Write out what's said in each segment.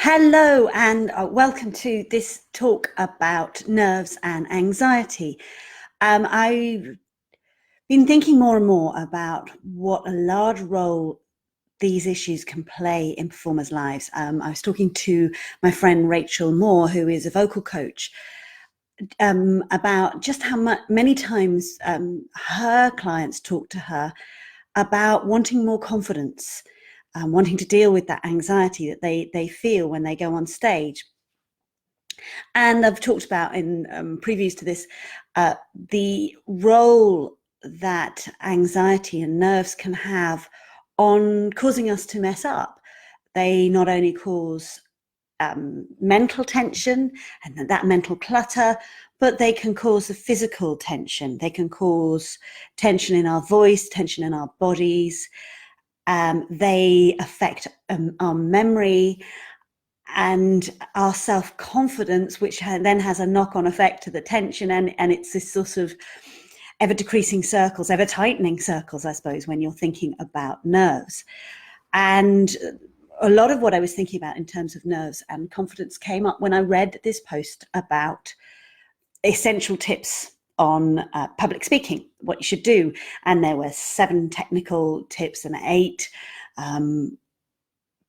Hello and welcome to this talk about nerves and anxiety. I've been thinking more and more about what a large role these issues can play in performers' lives. I was talking to my friend Rachel Moore, who is a vocal coach, about just how many times her clients talk to her about wanting more confidence, wanting to deal with that anxiety that they feel when they go on stage. And I've talked about in previews to this, the role that anxiety and nerves can have on causing us to mess up. They not only cause mental tension and that mental clutter, but they can cause the physical tension. They can cause tension in our voice, tension in our bodies. They affect our memory and our self-confidence, which then has a knock-on effect to the tension, and it's this sort of ever-decreasing circles, ever-tightening circles, I suppose, when you're thinking about nerves. And a lot of what I was thinking about in terms of nerves and confidence came up when I read this post about essential tips on public speaking, what you should do. And there were 7 technical tips and 8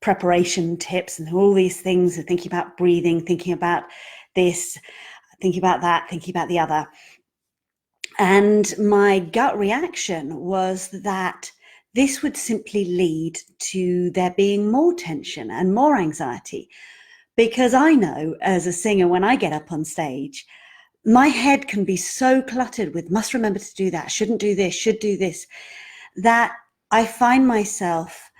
preparation tips and all these things, and thinking about breathing, thinking about this, thinking about that, thinking about the other. And my gut reaction was that this would simply lead to there being more tension and more anxiety, because I know as a singer, when I get up on stage, my head can be so cluttered with must remember to do that, shouldn't do this, should do this, that I find myself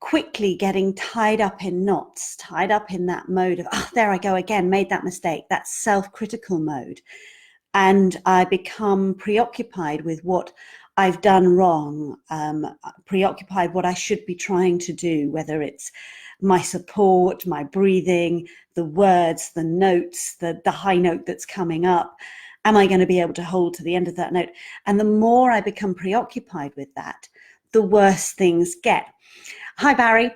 quickly getting tied up in knots, tied up in that mode of, oh, there I go again, made that mistake, that self-critical mode. And I become preoccupied with what I've done wrong, preoccupied what I should be trying to do, whether it's my support, my breathing, the words, the notes, the high note that's coming up. Am I going to be able to hold to the end of that note? And the more I become preoccupied with that, the worse things get. Hi, Barry.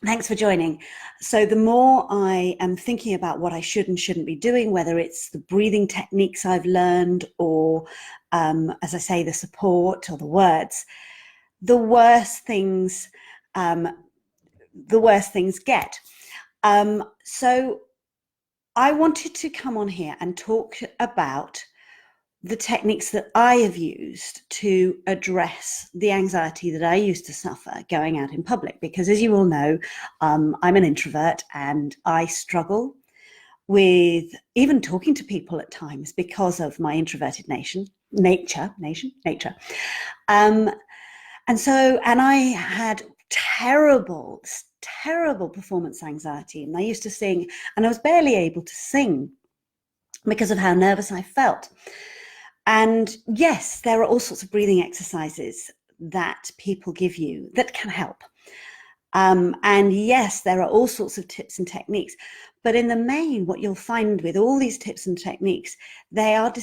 Thanks for joining. So the more I am thinking about what I should and shouldn't be doing, whether it's the breathing techniques I've learned or, as I say, the support or the words, the worse things get. So I wanted to come on here and talk about the techniques that I have used to address the anxiety that I used to suffer going out in public. Because as you all know, I'm an introvert and I struggle with even talking to people at times because of my introverted nature. And I had terrible performance anxiety, and I used to sing and I was barely able to sing because of how nervous I felt. And yes, there are all sorts of breathing exercises that people give you that can help. And yes, there are all sorts of tips and techniques. But in the main, what you'll find with all these tips and techniques, they are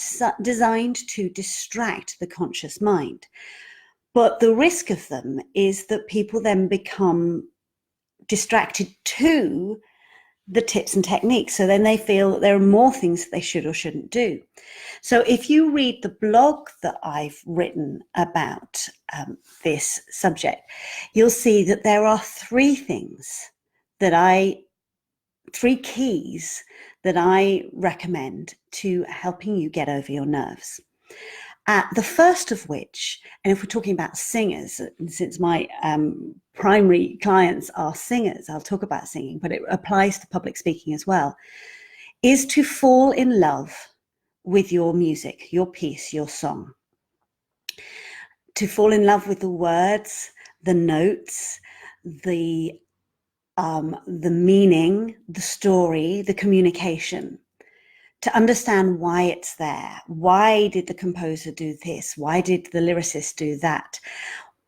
designed to distract the conscious mind. But the risk of them is that people then become distracted to the tips and techniques. So then they feel that there are more things that they should or shouldn't do. So if you read the blog that I've written about this subject, you'll see that there are 3 keys that I recommend to helping you get over your nerves. The first of which, and if we're talking about singers, since my primary clients are singers, I'll talk about singing, but it applies to public speaking as well, is to fall in love with your music, your piece, your song. To fall in love with the words, the notes, the meaning, the story, the communication. To understand why it's there. Why did the composer do this? Why did the lyricist do that?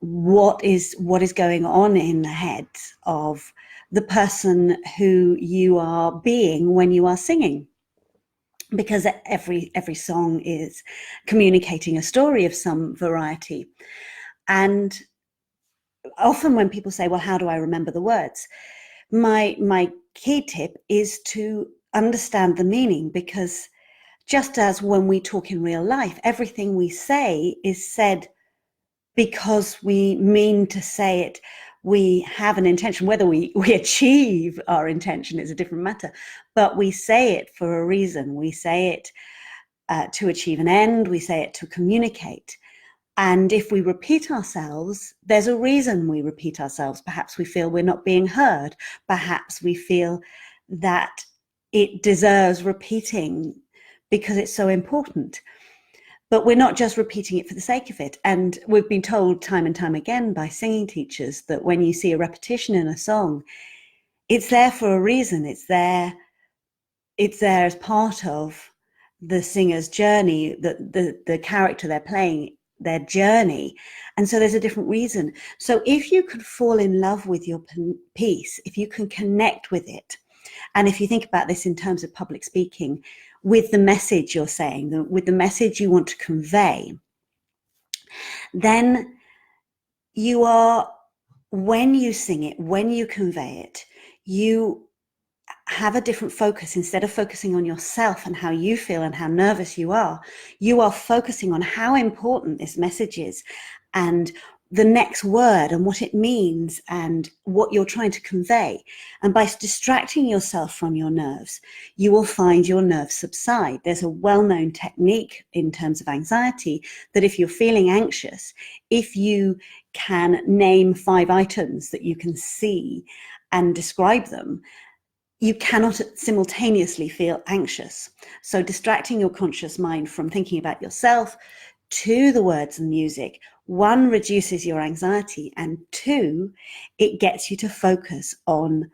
What is going on in the head of the person who you are being when you are singing? Because every song is communicating a story of some variety. And often when people say, well, how do I remember the words? My key tip is to understand the meaning, because just as when we talk in real life, everything we say is said because we mean to say it. We have an intention. Whether we achieve our intention is a different matter, but we say it for a reason. We say it to achieve an end. We say it to communicate. And if we repeat ourselves, there's a reason we repeat ourselves. Perhaps we feel we're not being heard. Perhaps we feel that it deserves repeating because it's so important. But we're not just repeating it for the sake of it. And we've been told time and time again by singing teachers that when you see a repetition in a song, it's there for a reason. It's there as part of the singer's journey, the character they're playing, their journey. And so there's a different reason. So if you could fall in love with your piece, if you can connect with it, and if you think about this in terms of public speaking, with the message you're saying, with the message you want to convey, then you are, when you sing it, when you convey it, you have a different focus. Instead of focusing on yourself and how you feel and how nervous you are focusing on how important this message is and the next word and what it means and what you're trying to convey. And by distracting yourself from your nerves, you will find your nerves subside. There's a well-known technique in terms of anxiety that if you're feeling anxious, if you can name 5 items that you can see and describe them, you cannot simultaneously feel anxious. So distracting your conscious mind from thinking about yourself to the words and music, 1, reduces your anxiety, and 2, it gets you to focus on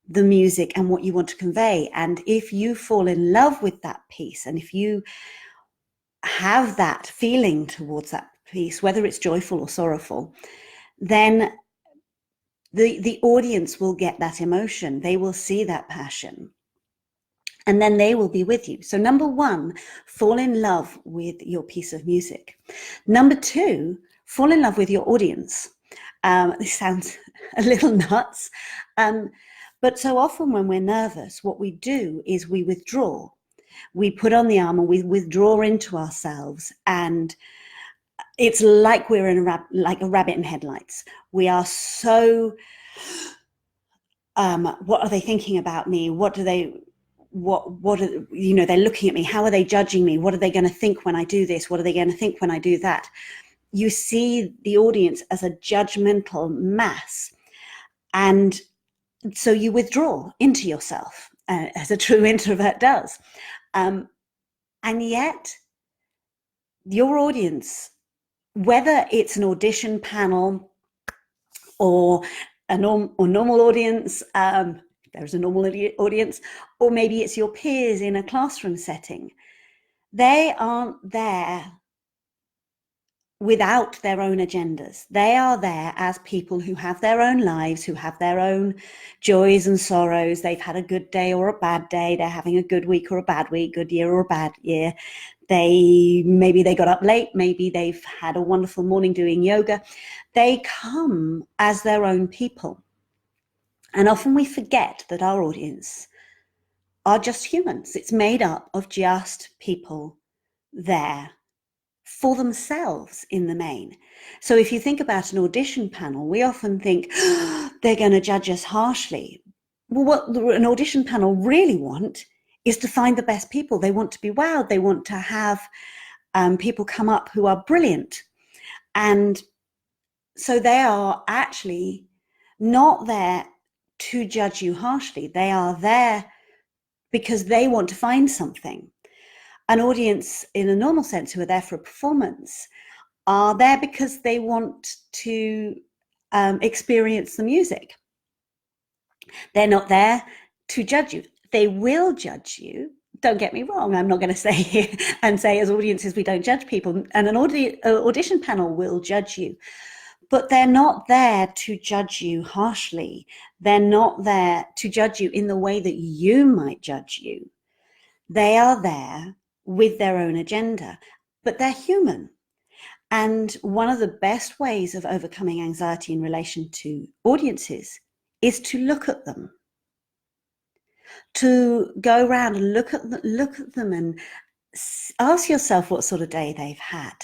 the music and what you want to convey. And if you fall in love with that piece, and if you have that feeling towards that piece, whether it's joyful or sorrowful, then the audience will get that emotion. They will see that passion. And then they will be with you. So number 1, fall in love with your piece of music. Number 2, fall in love with your audience. This sounds a little nuts, but so often when we're nervous, what we do is we withdraw. We put on the armor, we withdraw into ourselves, and it's like we're in like a rabbit in headlights. We are so, what are they thinking about me? What are, they're looking at me. How are they judging me? What are they going to think when I do this? What are they going to think when I do that? You see the audience as a judgmental mass. And so you withdraw into yourself, as a true introvert does. And yet your audience, whether it's an audition panel or a normal audience, there's a normal audience, or maybe it's your peers in a classroom setting, they aren't there without their own agendas. They are there as people who have their own lives, who have their own joys and sorrows. They've had a good day or a bad day. They're having a good week or a bad week, good year or a bad year. Maybe they got up late. Maybe they've had a wonderful morning doing yoga. They come as their own people. And often we forget that our audience are just humans. It's made up of just people there for themselves in the main. So if you think about an audition panel, we often think, oh, they're going to judge us harshly. Well, what an audition panel really want is to find the best people. They want to be wowed. They want to have people come up who are brilliant. And so they are actually not there to judge you harshly. They are there because they want to find something. An audience in a normal sense who are there for a performance are there because they want to experience the music. They're not there to judge you. They will judge you. Don't get me wrong. I'm not going to say and say as audiences we don't judge people, and an audition panel will judge you. But they're not there to judge you harshly. They're not there to judge you in the way that you might judge you. They are there with their own agenda, but they're human. And one of the best ways of overcoming anxiety in relation to audiences is to look at them. to go around and look at them and ask yourself what sort of day they've had.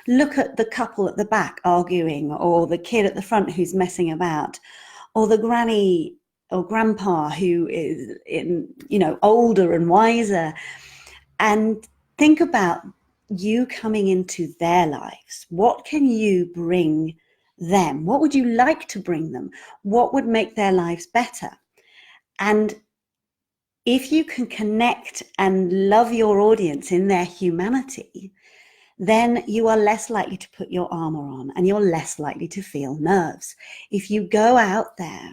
Look at the couple at the back arguing, or the kid at the front who's messing about, or the granny or grandpa who is older and wiser, and think about you coming into their lives. What can you bring them? What would you like to bring them? What would make their lives better? And if you can connect and love your audience in their humanity, then you are less likely to put your armor on, and you're less likely to feel nerves. If you go out there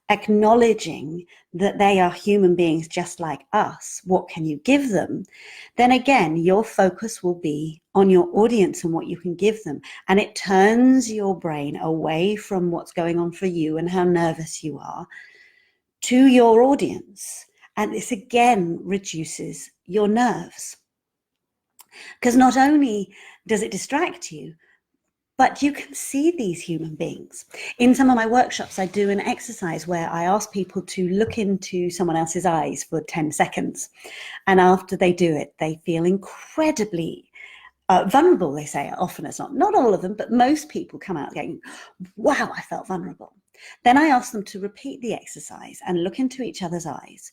acknowledging that they are human beings just like us, what can you give them? Then again, your focus will be on your audience and what you can give them. And it turns your brain away from what's going on for you and how nervous you are to your audience. And this again reduces your nerves. Because not only does it distract you, but you can see these human beings. In some of my workshops, I do an exercise where I ask people to look into someone else's eyes for 10 seconds. And after they do it, they feel incredibly vulnerable, they say. Often it's not all of them, but most people come out going, wow, I felt vulnerable. Then I ask them to repeat the exercise and look into each other's eyes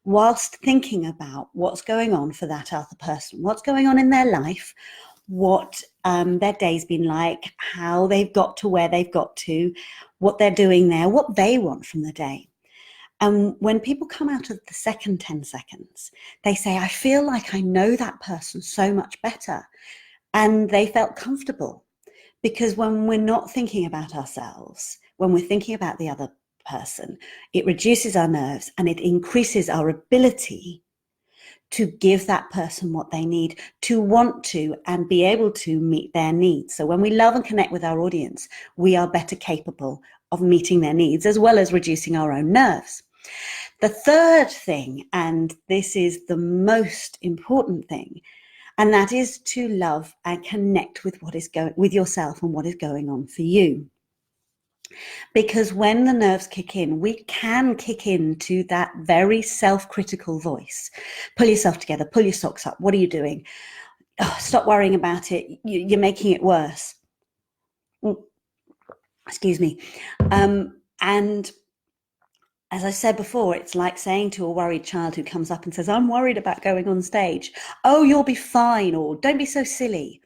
whilst thinking about what's going on for that other person, what's going on in their life, what their day's been like, how they've got to where they've got to, what they're doing there, what they want from the day. And when people come out of the second 10 seconds, they say, I feel like I know that person so much better. And they felt comfortable, because when we're not thinking about ourselves, when we're thinking about the other person, it reduces our nerves and it increases our ability to give that person what they need, to want to and be able to meet their needs. So when we love and connect with our audience, we are better capable of meeting their needs as well as reducing our own nerves. The third thing, and this is the most important thing, and that is to love and connect with what is going with yourself and what is going on for you. Because when the nerves kick in, we can kick into that very self-critical voice. Pull yourself together, pull your socks up. What are you doing? Oh, stop worrying about it. You're making it worse. Excuse me. And as I said before, it's like saying to a worried child who comes up and says, I'm worried about going on stage. Oh, you'll be fine, or don't be so silly.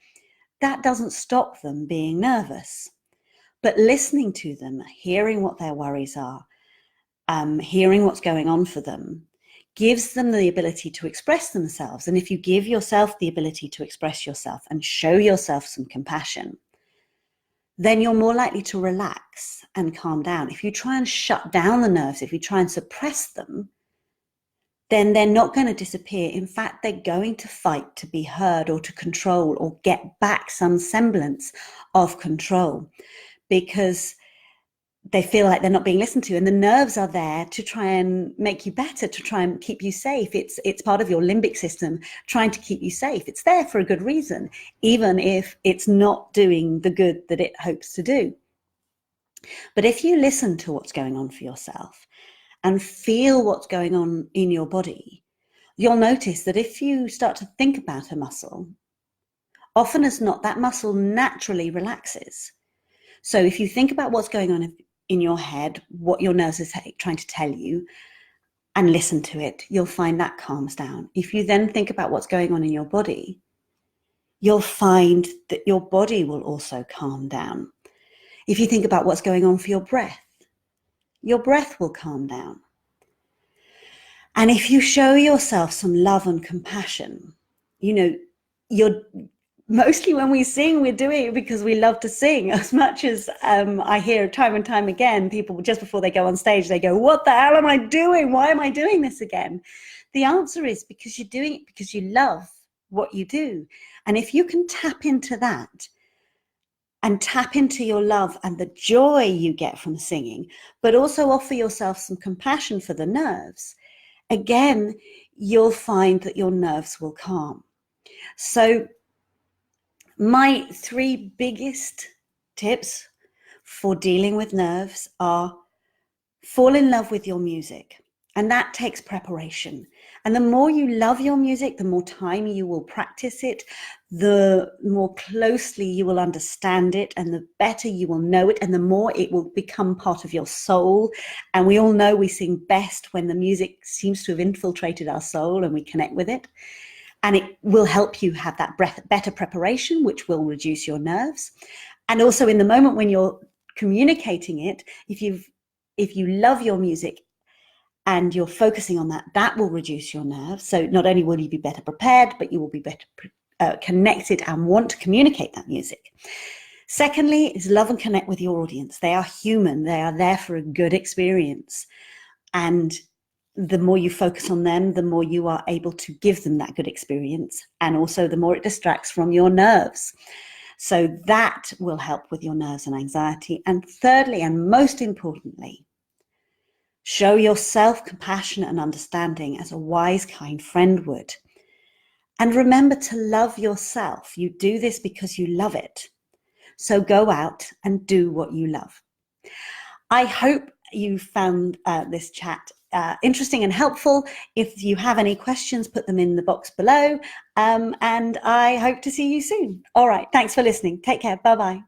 That doesn't stop them being nervous. But listening to them, hearing what their worries are, hearing what's going on for them, gives them the ability to express themselves. And if you give yourself the ability to express yourself and show yourself some compassion, then you're more likely to relax and calm down. If you try and shut down the nerves, if you try and suppress them, then they're not going to disappear. In fact, they're going to fight to be heard or to control or get back some semblance of control, because they feel like they're not being listened to. And the nerves are there to try and make you better, to try and keep you safe. It's part of your limbic system trying to keep you safe. It's there for a good reason, even if it's not doing the good that it hopes to do. But if you listen to what's going on for yourself and feel what's going on in your body, you'll notice that if you start to think about a muscle, often as not, that muscle naturally relaxes. So if you think about what's going on in your head, what your nerves are trying to tell you, and listen to it, you'll find that calms down. If you then think about what's going on in your body, you'll find that your body will also calm down. If you think about what's going on for your breath will calm down. And if you show yourself some love and compassion, you're mostly when we sing, we're doing it because we love to sing. As much as I hear time and time again, people just before they go on stage, they go, what the hell am I doing? Why am I doing this again? The answer is because you're doing it because you love what you do. And if you can tap into that and tap into your love and the joy you get from singing, but also offer yourself some compassion for the nerves, again, you'll find that your nerves will calm. So my 3 biggest tips for dealing with nerves are: fall in love with your music. And that takes preparation. And the more you love your music, the more time you will practice it, the more closely you will understand it, and the better you will know it, and the more it will become part of your soul. And we all know we sing best when the music seems to have infiltrated our soul and we connect with it. And it will help you have that better preparation, which will reduce your nerves. And also in the moment when you're communicating it, if you love your music and you're focusing on that, that will reduce your nerves. So not only will you be better prepared, but you will be better connected and want to communicate that music. Secondly is love and connect with your audience. They are human. They are there for a good experience. And the more you focus on them, the more you are able to give them that good experience. And also the more it distracts from your nerves. So that will help with your nerves and anxiety. And thirdly, and most importantly, show yourself compassion and understanding as a wise, kind friend would. And remember to love yourself. You do this because you love it. So go out and do what you love. I hope you found this chat interesting and helpful. If you have any questions, put them in the box below. And I hope to see you soon. All right. Thanks for listening. Take care. Bye-bye.